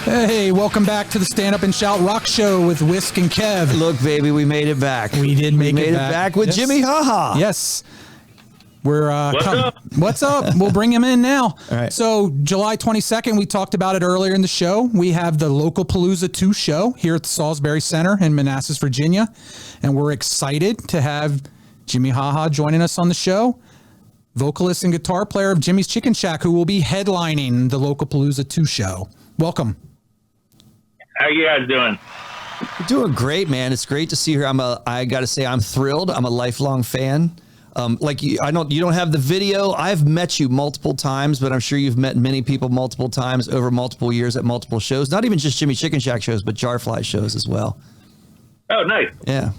Hey, welcome back to the Stand Up and Shout Rock Show with Wisk and Kev. Look, baby, we made it back. We did make it back with Jimi Haha. Yes. We're What's up? We'll bring him in now. All right. So July 22nd, we talked about it earlier in the show. We have the Local Palooza 2 show here at the Salisbury Center in Manassas, Virginia. And we're excited to have Jimi Haha joining us on the show. Vocalist and guitar player of Jimmy's Chicken Shack, who will be headlining the Local Palooza 2 show. Welcome. How you guys doing? You're doing great, man. It's great to see her. I got to say, I'm thrilled. I'm a lifelong fan. You don't have the video. I've met you multiple times, but I'm sure you've met many people multiple times over multiple years at multiple shows. Not even just Jimmy Chicken Shack shows, but Jarfly shows as well. Oh, nice. Yeah.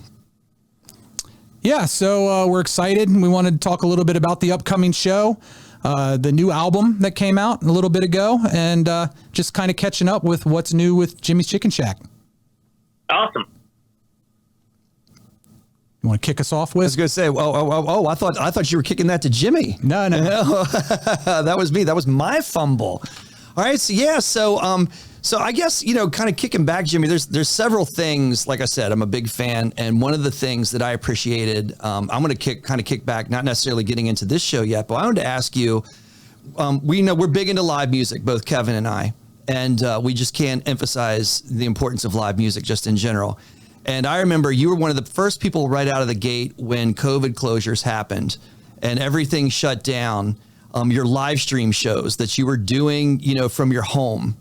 Yeah, so we're excited. We wanted to talk a little bit about the upcoming show, the new album that came out a little bit ago, and just kind of catching up with what's new with Jimmy's Chicken Shack. Awesome. You want to kick us off with? I was going to say, I thought you were kicking that to Jimmy. No. That was me. That was my fumble. All right. So, yeah. So I guess, kind of kicking back, Jimmy, there's several things. Like I said, I'm a big fan. And one of the things that I appreciated, I'm going to kick back, not necessarily getting into this show yet, but I wanted to ask you, we know we're big into live music, both Kevin and I, and we just can't emphasize the importance of live music just in general. And I remember you were one of the first people right out of the gate when COVID closures happened and everything shut down, your live stream shows that you were doing, from your home.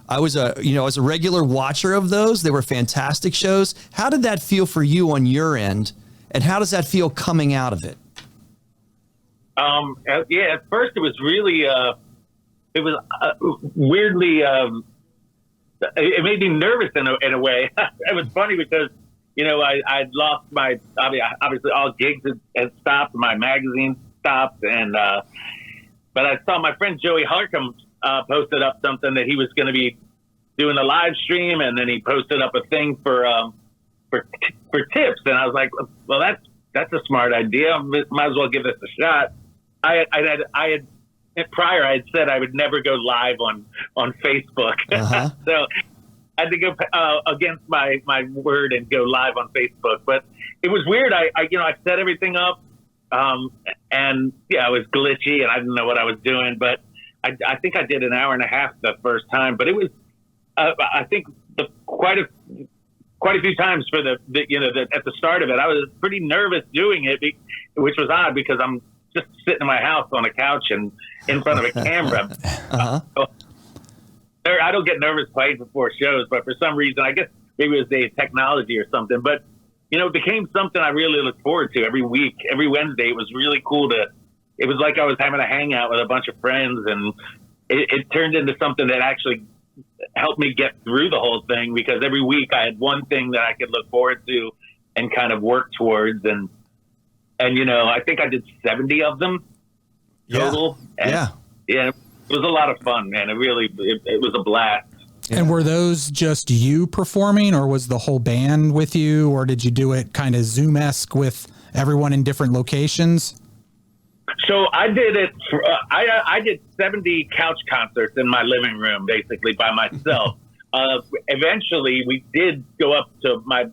I was a regular watcher of those. They were fantastic shows. How did that feel for you on your end? And how does that feel coming out of it? At first it was really, weirdly, it made me nervous in a way. It was funny because, I'd lost obviously all gigs had stopped, my magazine stopped. But I saw my friend Joey Harcum posted up something that he was going to be doing a live stream, and then he posted up a thing for tips, and I was like, well, that's a smart idea. Might as well give this a shot. I had said I would never go live on Facebook, so I had to go against my word and go live on Facebook. But it was weird. I set everything up, and it was glitchy, and I didn't know what I was doing, but I think I did an hour and a half the first time, but it was, I think quite a few times for at the start of it, I was pretty nervous doing it, which was odd because I'm just sitting in my house on a couch and in front of a camera. I don't get nervous playing before shows, but for some reason, I guess maybe it was the technology or something, but it became something I really look forward to every week, every Wednesday. It was really cool it was like I was having a hangout with a bunch of friends, and it turned into something that actually helped me get through the whole thing, because every week I had one thing that I could look forward to and kind of work towards. And I think I did 70 of them total. Yeah. It was a lot of fun, man. It was a blast. Yeah. And were those just you performing, or was the whole band with you, or did you do it kind of Zoom-esque with everyone in different locations? So I did it. I did 70 couch concerts in my living room, basically by myself. Eventually, we did go up to my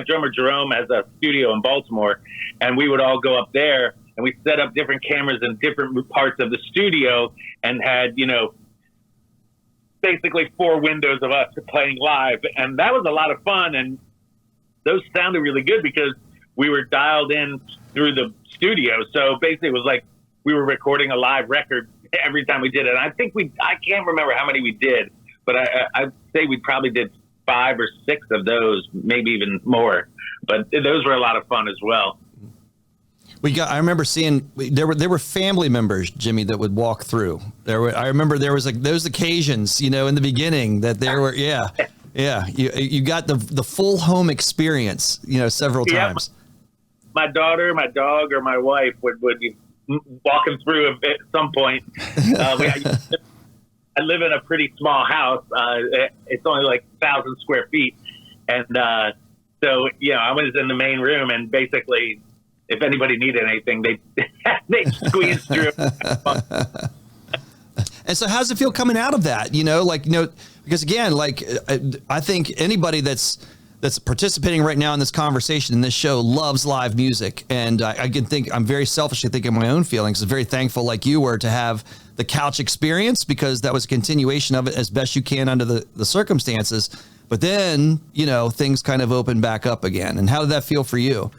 drummer Jerome has a studio in Baltimore, and we would all go up there, and we set up different cameras in different parts of the studio, and had basically 4 windows of us playing live, and that was a lot of fun. And those sounded really good because we were dialed in through the studio. So basically it was like we were recording a live record every time we did it. And I think I can't remember how many we did, but I'd say we probably did 5 or 6 of those, maybe even more. But those were a lot of fun as well. I remember seeing there were family members, Jimmy, that would walk through. I remember there was like those occasions, in the beginning that there were, you got the full home experience, several times. My daughter, my dog, or my wife would be walking through at some point. I live in a pretty small house. It's only like 1,000 square feet, and so I was in the main room, and basically, if anybody needed anything, they squeezed through. And so, how's it feel coming out of that? Because again, like I think anybody that's participating right now in this conversation in this show loves live music. And I can think, I'm very selfishly thinking my own feelings. I'm very thankful like you were to have the couch experience, because that was a continuation of it as best you can under the circumstances. But then, you know, things kind of opened back up again. And how did that feel for you?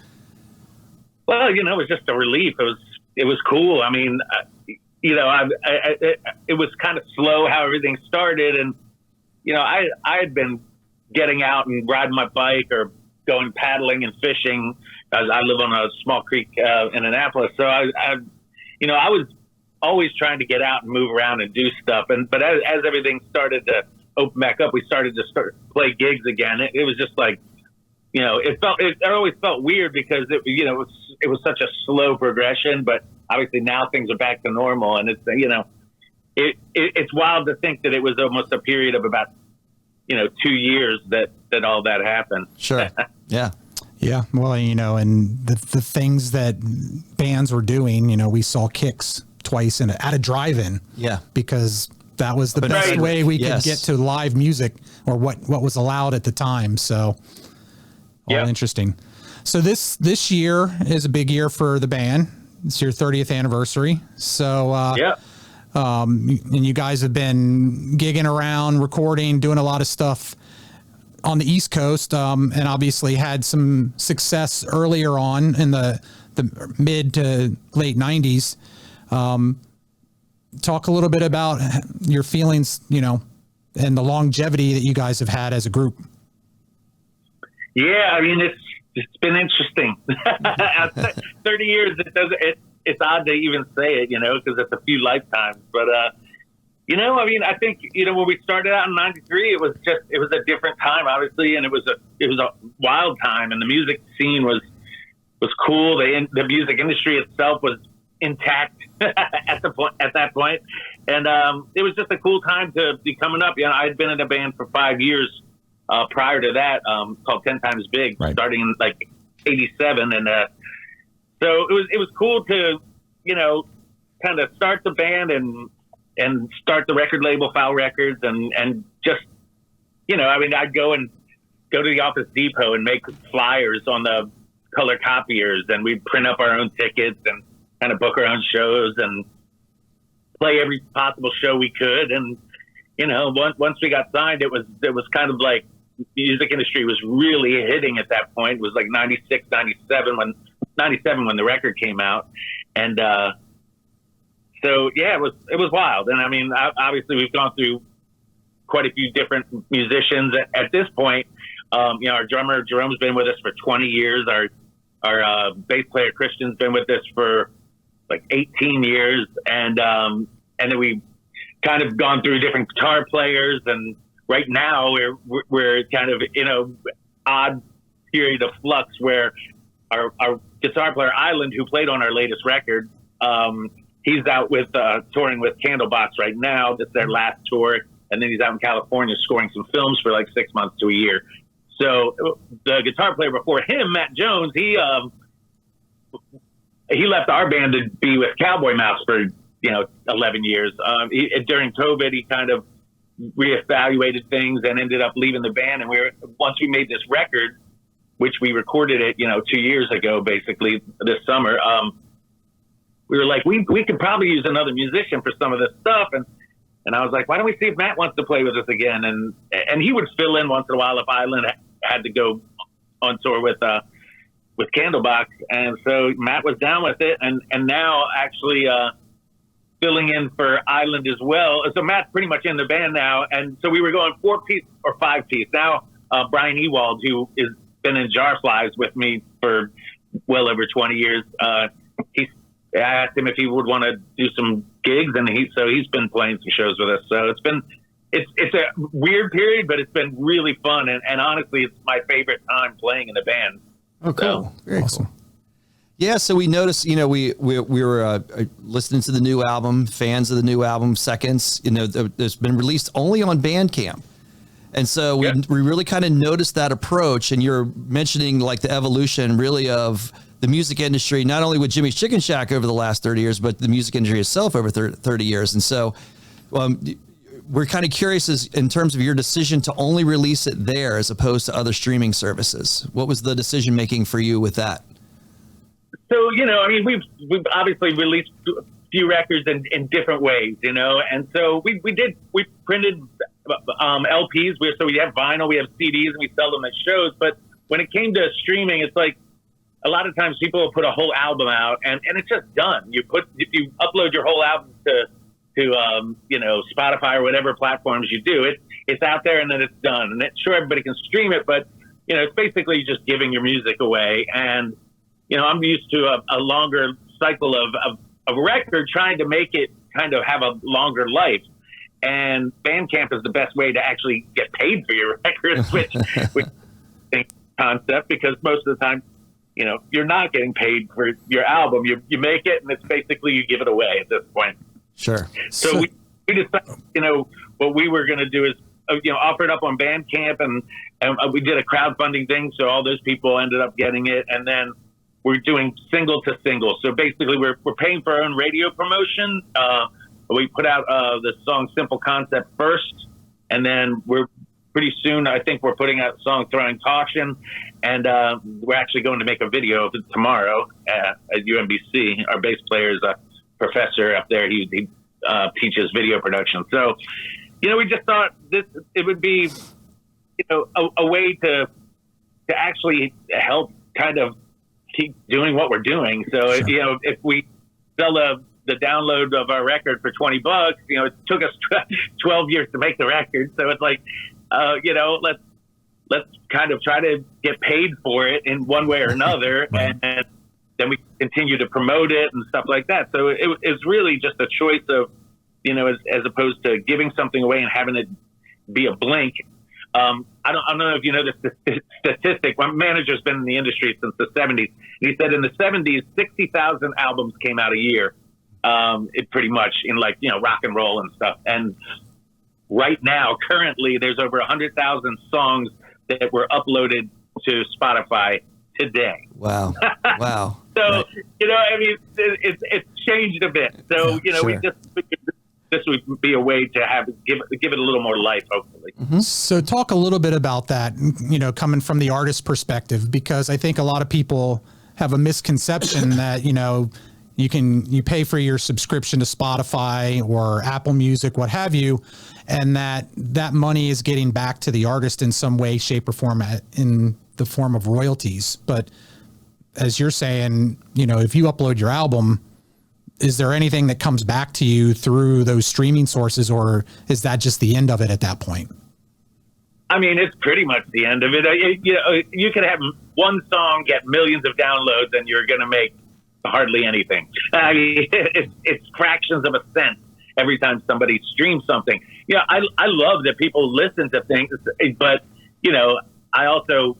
Well, you know, it was just a relief. It was cool. I mean, you know, it was kind of slow how everything started. And, you know, I had been getting out and riding my bike or going paddling and fishing. I live on a small creek in Annapolis. So I was always trying to get out and move around and do stuff. But as everything started to open back up, we started to play gigs again. It was just like, you know, it always felt weird because it was such a slow progression, but obviously now things are back to normal. And it's, you know, it's wild to think that it was almost a period of about, you know, 2 years that all that happened. Sure. Yeah. Yeah. Well, you know, and the things that bands were doing, you know, we saw Kicks twice at a drive-in. Yeah. Because that was the best way we Yes. could get to live music, or what was allowed at the time. So all interesting. So this year is a big year for the band. It's your 30th anniversary. So, and you guys have been gigging around, recording, doing a lot of stuff on the East Coast, and obviously had some success earlier on in the mid to late 90s. Talk a little bit about your feelings, you know, and the longevity that you guys have had as a group. Yeah, I mean, it's been interesting. 30 years, it's odd to even say it, you know, because it's a few lifetimes. But, you know, I mean, I think, you know, when we started out in 93, it was a different time, obviously. And it was a wild time, and the music scene was cool. The music industry itself was intact at that point. And, it was just a cool time to be coming up. You know, I'd been in a band for 5 years, prior to that, called 10 Times Big, starting in like 87. And, so it was cool to, you know, kind of start the band and start the record label, Foul Records, and just, you know, I mean, I'd go to the Office Depot and make flyers on the color copiers, and we'd print up our own tickets and kind of book our own shows and play every possible show we could. And, you know, once we got signed, it was kind of like the music industry was really hitting at that point. It was like 96, 97 when the record came out. And, so yeah, it was wild. And I mean, obviously we've gone through quite a few different musicians at this point. You know, our drummer Jerome's been with us for 20 years. Our bass player Christian's been with us for like 18 years. And then we kind of gone through different guitar players, and right now we're kind of in a odd period of flux where our guitar player Island, who played on our latest record, he's out with touring with Candlebox right now. That's their last tour, and then he's out in California scoring some films for like 6 months to a year. So the guitar player before him, Matt Jones, he left our band to be with Cowboy Mouse for 11 years. During COVID, he kind of reevaluated things and ended up leaving the band. And once we made this record, which we recorded it, 2 years ago, basically this summer, we were like, we could probably use another musician for some of this stuff. And I was like, why don't we see if Matt wants to play with us again? And he would fill in once in a while if Island had to go on tour with Candlebox. And so Matt was down with it. And now actually, filling in for Island as well. So Matt's pretty much in the band now. And so we were going 4-piece or 5-piece. Now, Brian Ewald, who has been in Jarflies with me for well over 20 years, I asked him if he would want to do some gigs, and he's been playing some shows with us. So it's a weird period, but it's been really fun. And honestly, it's my favorite time playing in the band. Oh, cool. So, very awesome. Cool. Yeah, so we noticed, we were listening to the new album, fans of the new album, Seconds, there's been released only on Bandcamp. And so we really kind of noticed that approach, and you're mentioning like the evolution really of the music industry, not only with Jimmy's Chicken Shack over the last 30 years, but the music industry itself over 30 years. And so we're kind of curious as in terms of your decision to only release it there as opposed to other streaming services. What was the decision making for you with that? So, I mean, we've obviously released a few records in different ways, and so we printed LPs. So we have vinyl, we have CDs, and we sell them at shows. But when it came to streaming, it's like a lot of times people will put a whole album out and it's just done. If you upload your whole album to Spotify or whatever platforms you do, it's out there and then it's done. And sure, everybody can stream it, but it's basically just giving your music away. And I'm used to a longer cycle of a record, trying to make it kind of have a longer life. And Bandcamp is the best way to actually get paid for your records, which concept, because most of the time, you're not getting paid for your album. You make it, and it's basically you give it away at this point. Sure. So we decided, what we were going to do is, offer it up on Bandcamp, and we did a crowdfunding thing. So all those people ended up getting it, and then we're doing single to single. So basically, we're paying for our own radio promotion. We put out the song "Simple Concept" first, and then we're pretty soon, I think we're putting out a song "Throwing Caution," and we're actually going to make a video of it tomorrow at UMBC. Our bass player is a professor up there. He teaches video production. So, we just thought it would be, a way to actually help kind of keep doing what we're doing. So, Sure. If we sell the download of our record for $20, it took us 12 years to make the record. So it's like, let's kind of try to get paid for it in one way or another. Right. And then we continue to promote it and stuff like that. So it's really just a choice of, as opposed to giving something away and having it be a blink. I don't know if you know this statistic. My manager's been in the industry since the 70s. And he said in the 70s, 60,000 albums came out a year. It pretty much in rock and roll and stuff. And right now, currently, there's over 100,000 songs that were uploaded to Spotify today. Wow. Wow. So, Right. I mean, it's changed a bit. So, Sure. we just figured this would be a way to give it a little more life, hopefully. Mm-hmm. So talk a little bit about that, coming from the artist perspective, because I think a lot of people have a misconception that, you pay for your subscription to Spotify or Apple Music, what have you, and that money is getting back to the artist in some way, shape, or form in the form of royalties. But as you're saying, if you upload your album, is there anything that comes back to you through those streaming sources, or is that just the end of it at that point? I mean, it's pretty much the end of it. You could have one song get millions of downloads and you're going to make hardly anything. I mean, it's fractions of a cent every time somebody streams something. I love that people listen to things, but, I also,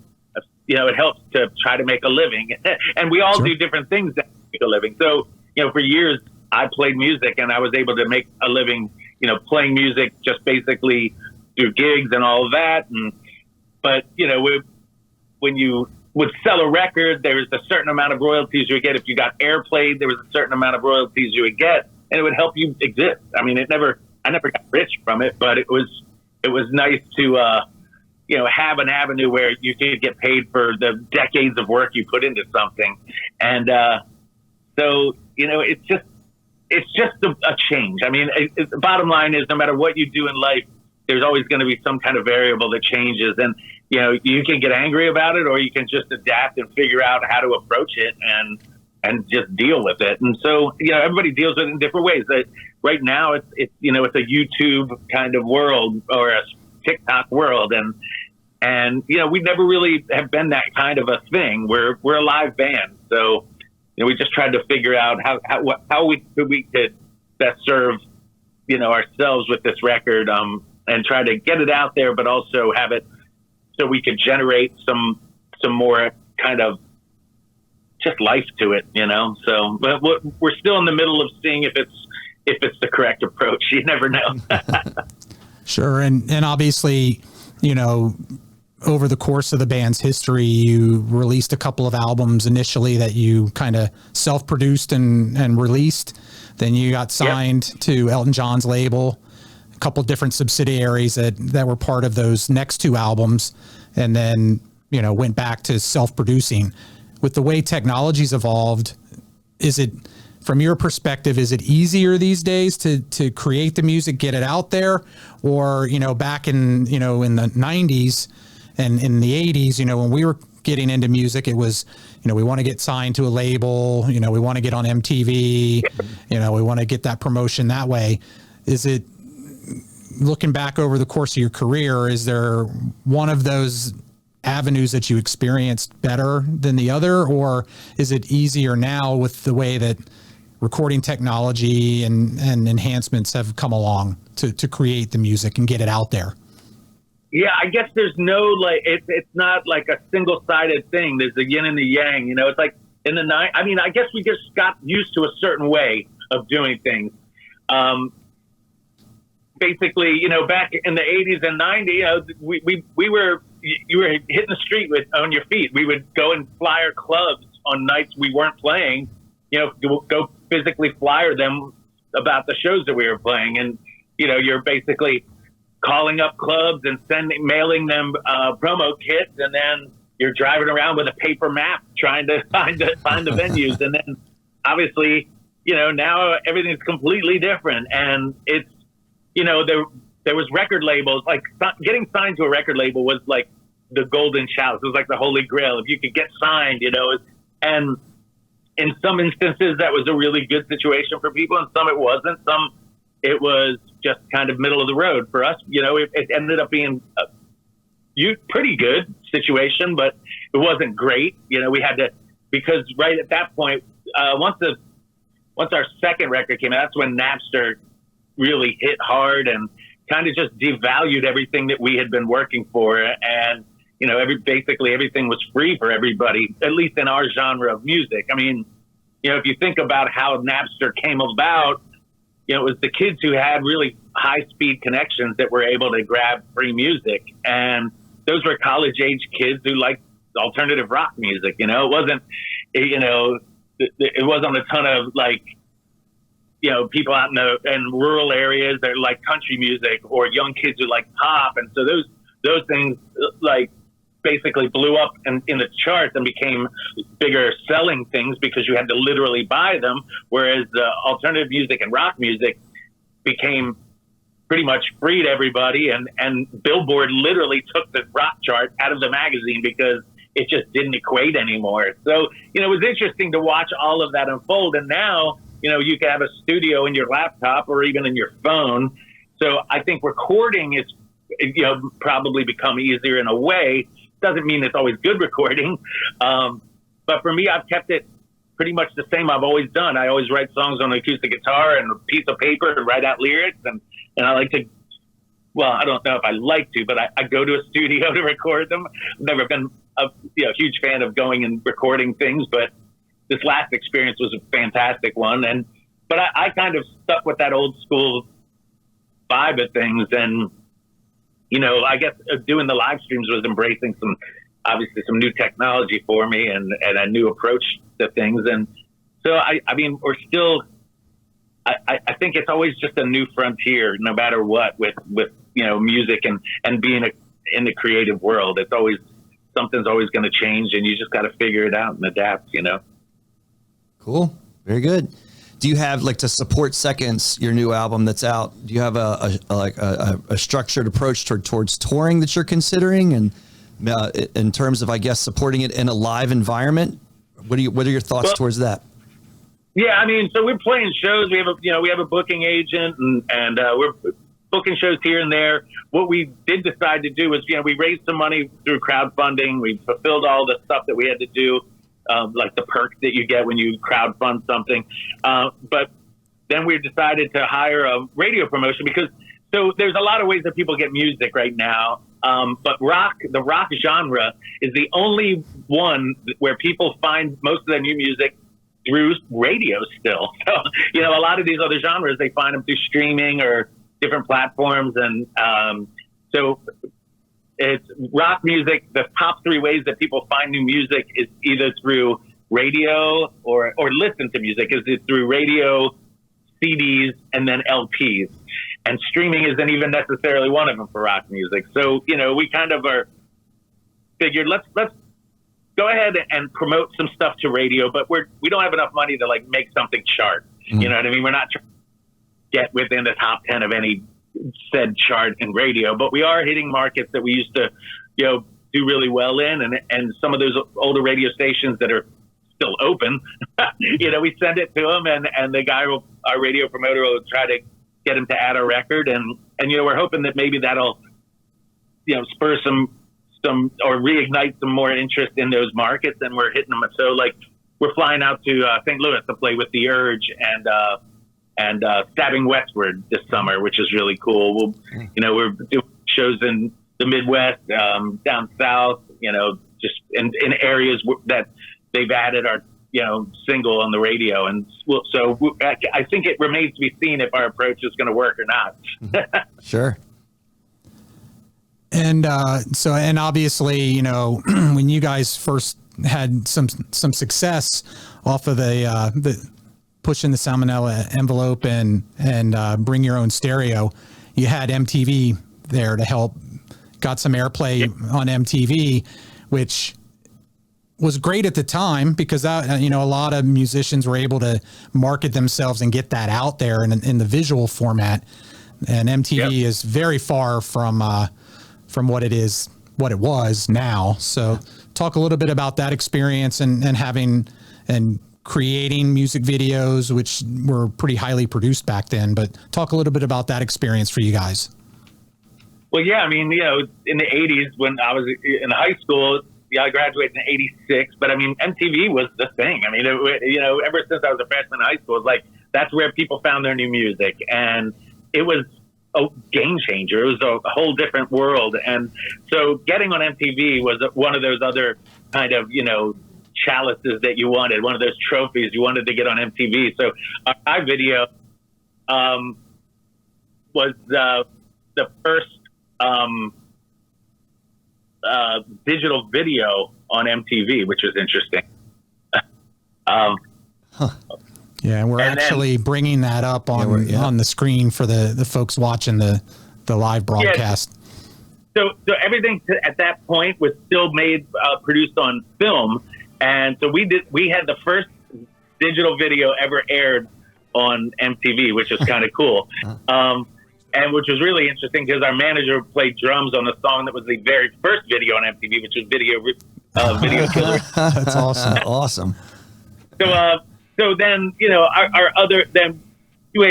it helps to try to make a living. And we all Sure. do different things to make a living. So, for years, I played music and I was able to make a living, playing music just basically through gigs and all of that. But when you would sell a record, there was a certain amount of royalties you would get. If you got airplayed, there was a certain amount of royalties you would get, and it would help you exist. I mean, I never got rich from it, but it was nice to, have an avenue where you could get paid for the decades of work you put into something. And, so, it's just a change. I mean, the bottom line is no matter what you do in life, there's always going to be some kind of variable that changes. And, you can get angry about it, or you can just adapt and figure out how to approach it and just deal with it. And so, everybody deals with it in different ways. Right now it's a YouTube kind of world or a TikTok world. And we never really have been that kind of a thing. We're a live band. So, we just tried to figure out how we could best serve, ourselves with this record, and try to get it out there, but also have it so we could generate some more kind of just life to it, So, but we're still in the middle of seeing if it's the correct approach. You never know. Sure. And obviously, over the course of the band's history, you released a couple of albums initially that you kind of self-produced and released. Then you got signed to Elton John's label, couple different subsidiaries that were part of those next two albums, and then, you know, went back to self-producing. With the way technology's evolved, is it, from your perspective, is it easier these days to create the music, get it out there? Or, you know, back in, you know, in the 90s and in the 80s, you know, when we were getting into music, it was, you know, we want to get signed to a label, you know, we want to get on MTV, you know, we want to get that promotion that way. Is it, looking back over the course of your career, is there one of those avenues that you experienced better than the other, or is it easier now with the way that recording technology and enhancements have come along to create the music and get it out there? Yeah, I guess there's no, like, it's not like a single-sided thing. There's the yin and the yang, you know. It's like in the I mean, I guess we just got used to a certain way of doing things. Basically, you know, back in the 80s and 90s, you know, you were hitting the street on your feet. We would go and flyer clubs on nights we weren't playing, you know, go physically flyer them about the shows that we were playing. And, you know, you're basically calling up clubs and mailing them promo kits, and then you're driving around with a paper map trying to find the venues. And then obviously, you know, now everything's completely different, and it's, you know, there was record labels, like getting signed to a record label was like the golden chalice. It was like the holy grail. If you could get signed, you know, and in some instances that was a really good situation for people, and some it wasn't. Some it was just kind of middle of the road for us. You know, it ended up being a pretty good situation, but it wasn't great. You know, we had to, because right at that point, once our second record came out, that's when Napster really hit hard and kind of just devalued everything that we had been working for. And, you know, basically everything was free for everybody, at least in our genre of music. I mean, you know, if you think about how Napster came about, you know, it was the kids who had really high speed connections that were able to grab free music. And those were college age kids who liked alternative rock music. You know, it wasn't, you know, it wasn't a ton of, like, you know, people out in rural areas that like country music, or young kids who like pop. And so those things, like, basically blew up in the charts and became bigger selling things because you had to literally buy them. Whereas alternative music and rock music became pretty much free to everybody. And Billboard literally took the rock chart out of the magazine because it just didn't equate anymore. So, you know, it was interesting to watch all of that unfold. And now, you know, you can have a studio in your laptop or even in your phone. So I think recording is, you know, probably become easier in a way. Doesn't mean it's always good recording. But for me, I've kept it pretty much the same I've always done. I always write songs on an acoustic guitar and a piece of paper and write out lyrics. And I like to, well, I don't know if I like to, but I go to a studio to record them. I've never been a huge fan of going and recording things, but this last experience was a fantastic one. But I kind of stuck with that old school vibe of things. And, you know, I guess doing the live streams was embracing obviously some new technology for me and a new approach to things. And so, I mean, we're still, I think it's always just a new frontier, no matter what, with you know, music and being in the creative world. It's always, something's always going to change, and you just got to figure it out and adapt, you know? Cool. Very good. Do you have, like, to support Seconds, your new album that's out, do you have a structured approach towards touring that you're considering? And in terms of, I guess, supporting it in a live environment, what are your thoughts towards that? Yeah, I mean, so we're playing shows. We have a booking agent, and we're booking shows here and there. What we did decide to do was, you know, we raised some money through crowdfunding. We fulfilled all the stuff that we had to do. Like the perks that you get when you crowdfund something. But then we decided to hire a radio promotion because, so there's a lot of ways that people get music right now. But the rock genre is the only one where people find most of their new music through radio still. So, you know, a lot of these other genres, they find them through streaming or different platforms. And so it's rock music. The top three ways that people find new music is either through radio or listen to music is through radio, CDs, and then LPs. and streaming isn't even necessarily one of them for rock music. So, we kind of figured let's go ahead and promote some stuff to radio, but we don't have enough money to like make something chart. Mm-hmm. You know what I mean? We're not trying to get within the top 10 of any said chart in radio, but we are hitting markets that we used to, do really well in, and some of those older radio stations that are still open, we send it to them, and the guy our radio promoter will try to get him to add a record, and we're hoping that maybe that'll spur some or reignite some more interest in those markets, and we're hitting them. So like we're flying out to St. Louis to play with The Urge and Stabbing Westward this summer, which is really cool. We're doing shows in the Midwest, down south, just in areas that they've added our, single on the radio. And so I think it remains to be seen if our approach is going to work or not. Sure. And and obviously, when you guys first had some success off of the pushing the Salmonella envelope and bring your own stereo, you had MTV there to help, got some airplay on MTV, which was great at the time because that, a lot of musicians were able to market themselves and get that out there in the visual format. And MTV is very far from what it was now. So talk a little bit about that experience and having and creating music videos, which were pretty highly produced back then, but talk a little bit about that experience for you guys. Well, yeah, I mean, in the 80s when I was in high school, I graduated in 86, but I mean, MTV was the thing. I mean, ever since I was a freshman in high school, it's like, that's where people found their new music. And it was a game changer. It was a whole different world. And so getting on MTV was one of those other kind of, chalices that you wanted, one of those trophies you wanted to get on MTV. So our video was the first digital video on MTV, which was interesting. Yeah, and we're actually bringing that up on the screen for the folks watching the live broadcast. Yeah. So everything at that point was still produced on film, and so we had the first digital video ever aired on MTV, which was kind of cool. And which was really interesting because our manager played drums on the song that was the very first video on MTV, which was Video Killer. That's awesome. Awesome. So then, we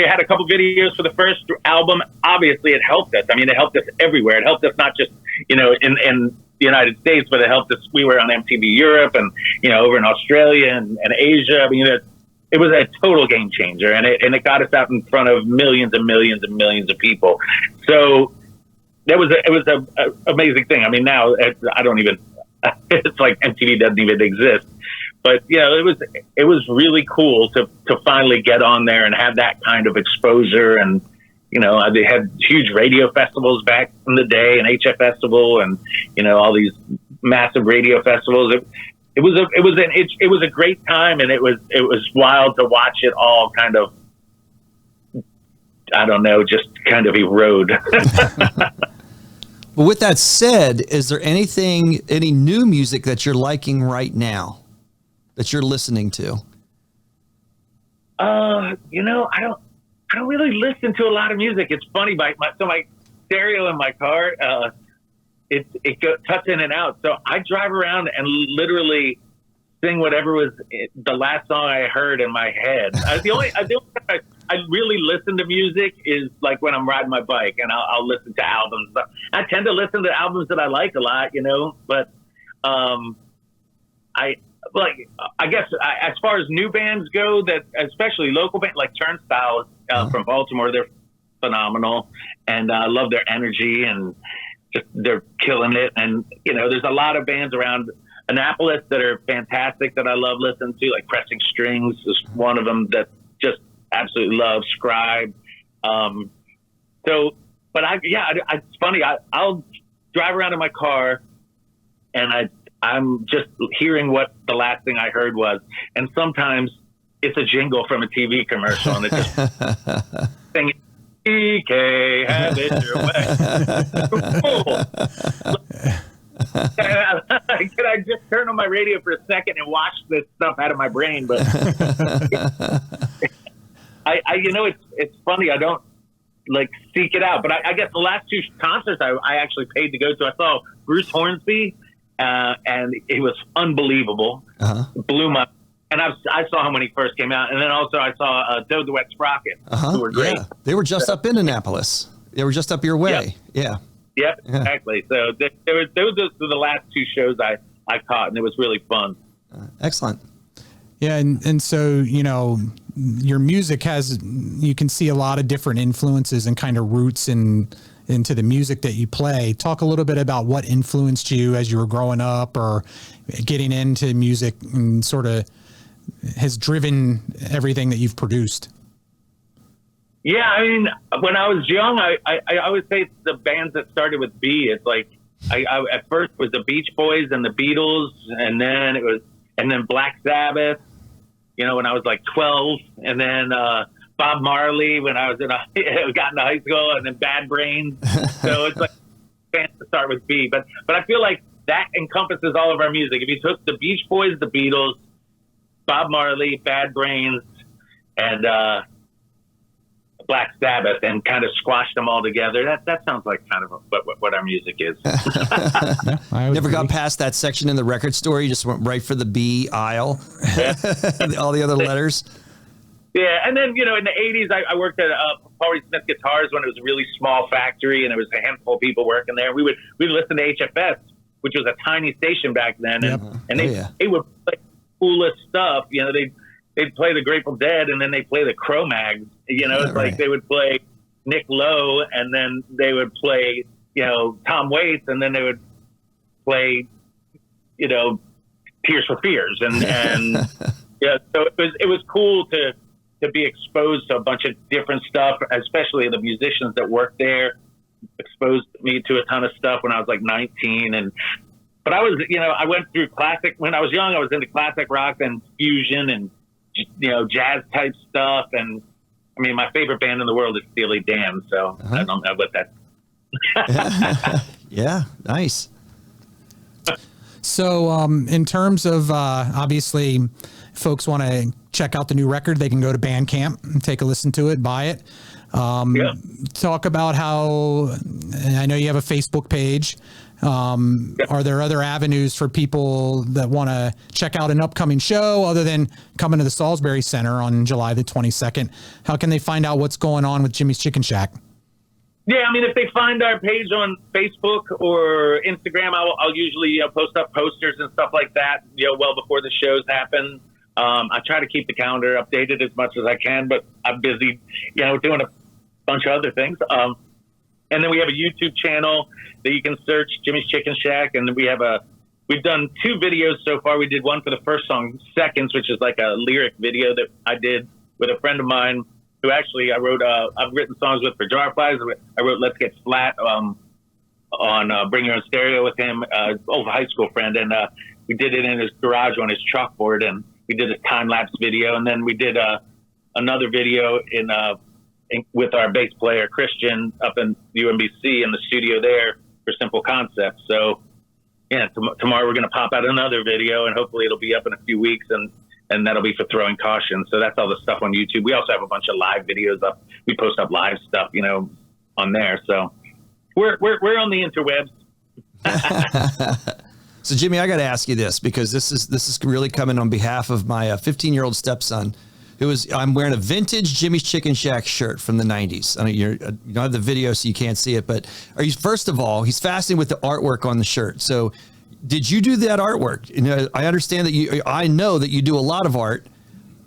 had a couple videos for the first album. Obviously, it helped us. I mean, it helped us everywhere. It helped us not just, in the United States, but it helped us. We were on MTV Europe and, over in Australia and Asia. I mean, it was a total game changer, and it got us out in front of millions and millions and millions of people. So it was a amazing thing. I mean, now I don't even. It's like MTV doesn't even exist. But it was really cool to finally get on there and have that kind of exposure. And they had huge radio festivals back in the day, and HF Festival, and all these massive radio festivals. It was a great time, and it was wild to watch it all kind of, I don't know, just kind of erode. Well, with that said, is there any new music that you're liking right now that you're listening to? I don't really listen to a lot of music. It's funny, my stereo in my car, it cuts in and out. So I drive around and literally sing whatever was the last song I heard in my head. The only time I really listen to music is like when I'm riding my bike, and I'll listen to albums. I tend to listen to albums that I like a lot, but I guess as far as new bands go, that especially local bands like Turnstile from Baltimore, they're phenomenal, and I love their energy, and just they're killing it. And there's a lot of bands around Annapolis that are fantastic that I love listening to, like Pressing Strings is one of them that just absolutely love. Scribe. It's funny. I'll drive around in my car, and I'm just hearing what the last thing I heard was, and sometimes it's a jingle from a TV commercial, and it's just DK, have it your way. Can I just turn on my radio for a second and watch this stuff out of my brain? But it's funny. I don't like seek it out, but I guess the last two concerts I actually paid to go to. I saw Bruce Hornsby, and it was unbelievable. Blew my. And I saw him when he first came out, and then also I saw Doe the Wet Sprocket, who were great. Yeah. They were just up in Annapolis. They were just up your way. Yeah. Yep, exactly. So those were the last two shows I caught, and it was really fun. Excellent. Yeah, and so, your music you can see a lot of different influences and kind of roots into the music that you play. Talk a little bit about what influenced you as you were growing up or getting into music and sort of has driven everything that you've produced. Yeah, I mean, when I was young, I always say the bands that started with B. It's like I at first it was the Beach Boys and the Beatles, and then Black Sabbath. When I was like 12, and then Bob Marley when I was got into high school, and then Bad Brains. So it's like bands to start with B. But I feel like that encompasses all of our music. If you took the Beach Boys, the Beatles, Bob Marley, Bad Brains, and Black Sabbath, and kind of squashed them all together. That sounds like kind of what our music is. Never got past that section in the record store. You just went right for the B aisle. All the other letters. Yeah, and then in the '80s, I worked at Paul Reed Smith Guitars when it was a really small factory, and there was a handful of people working there. We'd listen to HFS, which was a tiny station back then, and they would play coolest stuff. They'd play the Grateful Dead, and then they play the Cro-Mags. Like they would play Nick Lowe, and then they would play, Tom Waits, and then they would play, Tears for Fears, and yeah. So it was cool to be exposed to a bunch of different stuff, especially the musicians that worked there. Exposed me to a ton of stuff when I was like 19, but I was, I went through classic when I was young. I was into classic rock and fusion and jazz type stuff, and I mean, my favorite band in the world is Steely Dan, so I don't know what that. Yeah, nice. So, in terms of obviously, folks want to check out the new record, they can go to Bandcamp and take a listen to it, buy it. Talk about how I know you have a Facebook page. Are there other avenues for people that want to check out an upcoming show other than coming to the Salisbury Center on July the 22nd? How can they find out what's going on with Jimmy's Chicken Shack? Yeah, I mean, if they find our page on Facebook or Instagram, I'll usually post up posters and stuff like that, well before the shows happen. I try to keep the calendar updated as much as I can, but I'm busy, doing a bunch of other things. And then we have a YouTube channel that you can search Jimmy's Chicken Shack. And we've done 2 videos so far. We did one for the first song, Seconds, which is like a lyric video that I did with a friend of mine who actually I've written songs with for Jarflies. I wrote Let's Get Flat on Bring Your Own Stereo with him, old high school friend. And we did it in his garage on his chalkboard, and we did a time-lapse video. And then we did another video with our bass player, Christian, up in UMBC in the studio there for Simple Concepts. So, yeah, tomorrow we're going to pop out another video, and hopefully it'll be up in a few weeks, and that'll be for Throwing Caution. So that's all the stuff on YouTube. We also have a bunch of live videos up. We post up live stuff, on there. So we're on the interwebs. So, Jimmy, I got to ask you this, because this is really coming on behalf of my 15-year-old stepson. I'm wearing a vintage Jimmy's Chicken Shack shirt from the 90s. I mean, you don't have the video, so you can't see it, but first of all, he's fascinated with the artwork on the shirt. So did you do that artwork? I understand that I know that you do a lot of art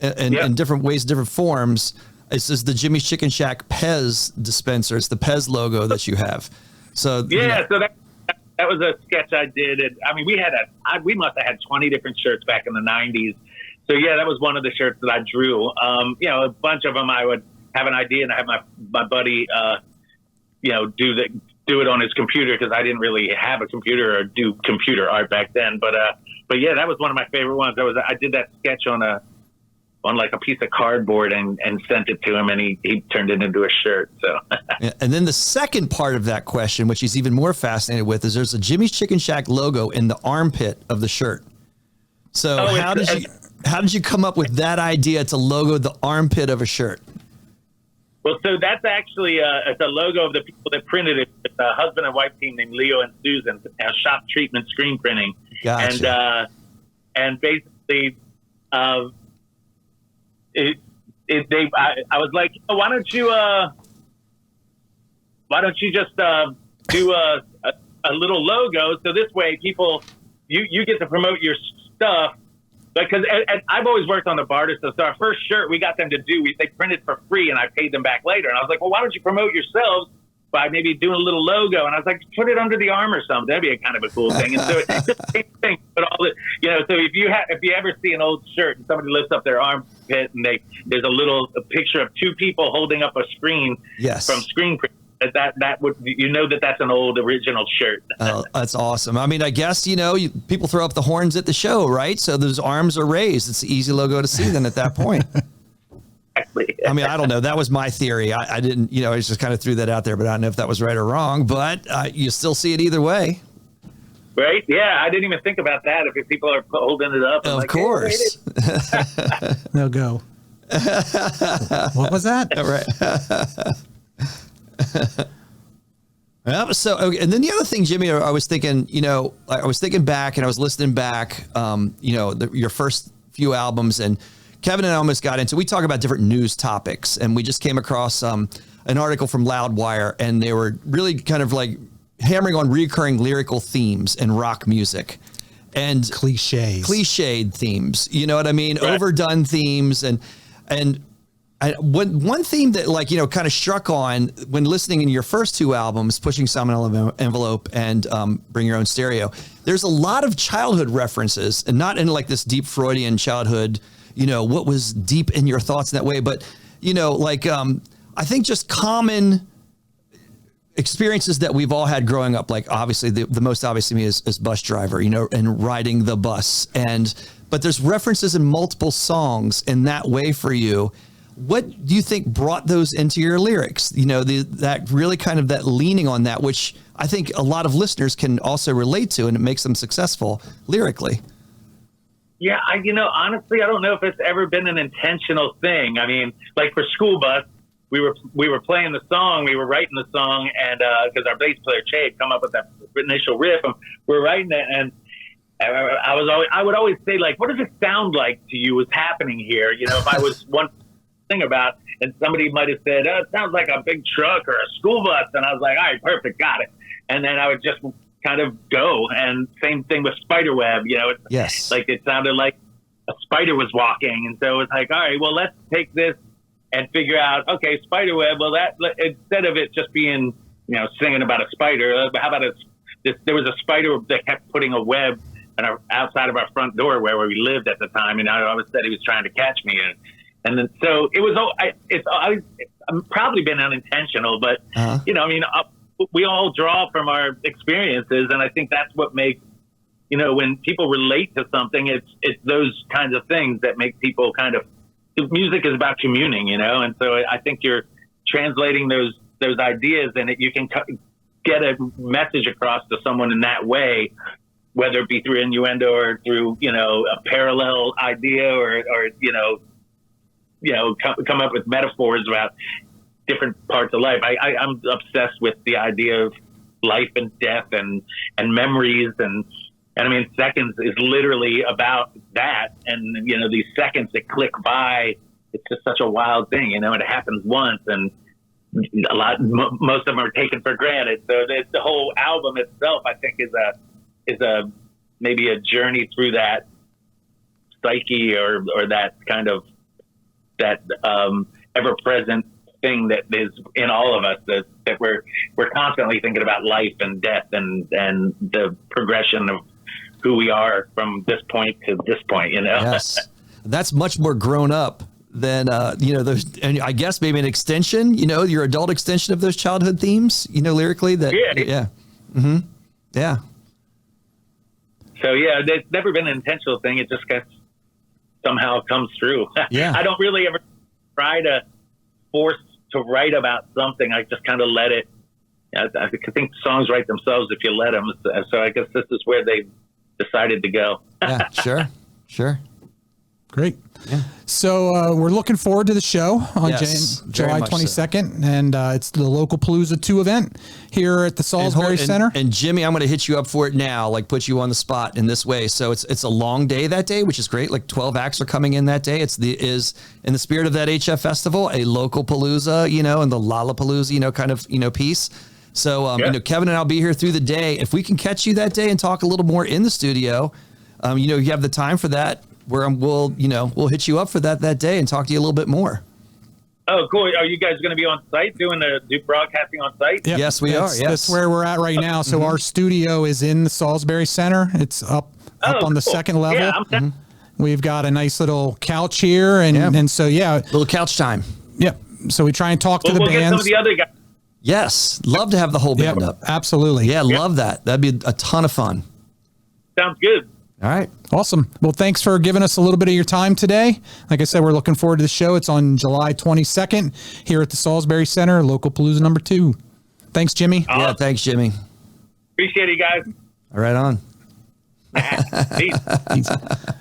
in different ways, different forms. This is the Jimmy's Chicken Shack Pez dispenser. It's the Pez logo that you have. So yeah, so that was a sketch I did. And I mean, we must have had 20 different shirts back in the 90s. So yeah, that was one of the shirts that I drew. A bunch of them I would have an idea, and I have my buddy, do it on his computer, because I didn't really have a computer or do computer art back then. But yeah, that was one of my favorite ones. I did that sketch on like a piece of cardboard and sent it to him, and he turned it into a shirt. So, yeah, and then the second part of that question, which he's even more fascinated with, is there's a Jimmy's Chicken Shack logo in the armpit of the shirt. So how did you come up with that idea to logo the armpit of a shirt? Well, so that's actually it's a logo of the people that printed it. It's a husband and wife team named Leo and Susan, Shop Treatment Screen Printing. Gotcha. And basically, I was like, why don't you just do a little logo, so this way people you get to promote your stuff. Because I've always worked on the barter stuff. So our first shirt we got them to do, they printed for free, and I paid them back later. And I was like, well, why don't you promote yourselves by maybe doing a little logo? And I was like, put it under the arm or something. That'd be a kind of a cool thing. And so it's the same thing, but all the, so if you ever see an old shirt and somebody lifts up their armpit and there's a picture of two people holding up a screen from screen print. That would that's an old original shirt. Oh, that's awesome. I mean, I guess people throw up the horns at the show, right? So those arms are raised. It's an easy logo to see then at that point. Exactly. I mean, I don't know. That was my theory. I didn't, I just kind of threw that out there, but I don't know if that was right or wrong. But you still see it either way, right? Yeah, I didn't even think about that. If people are holding it up, of course. Hey, no go. What was that? Right. Yep. So, okay. And then the other thing, Jimmy, I was thinking, I was thinking back and I was listening back, your first few albums, and Kevin and I almost got into, we talk about different news topics, and we just came across an article from Loudwire, and they were really kind of like hammering on recurring lyrical themes in rock music and cliched themes. You know what I mean? Right. Overdone themes and one theme that kind of struck on when listening in your first two albums, Pushing Some Envelope and Bring Your Own Stereo, there's a lot of childhood references, and not in like this deep Freudian childhood, what was deep in your thoughts in that way, but I think just common experiences that we've all had growing up. Like obviously the most obvious to me is bus driver, and riding the bus, but there's references in multiple songs in that way for you. What do you think brought those into your lyrics? That really kind of that leaning on that, which I think a lot of listeners can also relate to, and it makes them successful lyrically. Yeah, honestly, I don't know if it's ever been an intentional thing. I mean, like for School Bus, we were playing the song, we were writing the song, and because our bass player Che had come up with that initial riff, and we're writing it, and I would always say, like, what does it sound like to you is happening here? If I was one thing about, and somebody might have said, it sounds like a big truck or a school bus, and I was like, all right, perfect, got it. And then I would just kind of go. And same thing with Spiderweb, yes, like it sounded like a spider was walking, and so it's like, all right, well, let's take this and figure out, okay, Spiderweb, well, that instead of it just being singing about a spider, how about there was a spider that kept putting a web outside of our front door where we lived at the time, and I always said he was trying to catch me. And then, so it was, it's probably been unintentional, but, we all draw from our experiences. And I think that's what makes, when people relate to something, it's those kinds of things that make people music is about communing, and so I think you're translating those ideas, and you can get a message across to someone in that way, whether it be through innuendo or through, a parallel idea or come up with metaphors about different parts of life. I'm obsessed with the idea of life and death and memories. And I mean, Seconds is literally about that. And, these seconds that click by, it's just such a wild thing, it happens once, and most of them are taken for granted. So the whole album itself, I think, is a maybe a journey through that psyche or that kind of that ever-present thing that is in all of us, that we're constantly thinking about life and death and the progression of who we are from this point to this point, Yes. That's much more grown up than, those, and I guess maybe an extension, your adult extension of those childhood themes, lyrically that, yeah. Mm-hmm. Yeah. So yeah, it's never been an intentional thing. It just somehow comes through. Yeah. I don't really ever try to force to write about something. I just kind of let it. I think songs write themselves if you let them. So I guess this is where they decided to go. Yeah, sure. Great. Yeah. So we're looking forward to the show on Yes, very July much so. 22nd, and it's the local Palooza 2 event here at the Salisbury Center. And Jimmy, I'm going to hit you up for it now, like put you on the spot in this way. So it's a long day that day, which is great. Like 12 acts are coming in that day. Is in the spirit of that HF festival, a local Palooza, and the Lollapalooza, kind of, piece. So, Kevin and I'll be here through the day. If we can catch you that day and talk a little more in the studio, you have the time for that. We'll hit you up for that day and talk to you a little bit more. Oh, cool. Are you guys going to be on site doing broadcasting on site? Yep. Yes, we are. Yes. That's where we're at right now. So our studio is in the Salisbury Center. It's up on the cool. second level. Yeah, We've got a nice little couch here. And so, Little couch time. Yep. So we try and talk to the we'll get some bands. of the other guys. Yes. Love to have the whole band up. Absolutely. Yeah, love that. That'd be a ton of fun. Sounds good. All right. Awesome. Well, thanks for giving us a little bit of your time today. Like I said, we're looking forward to the show. It's on July 22nd here at the Salisbury Center, local Palooza number 2. Thanks, Jimmy. Yeah, thanks, Jimmy. Appreciate it, guys. All right on. Peace. Peace.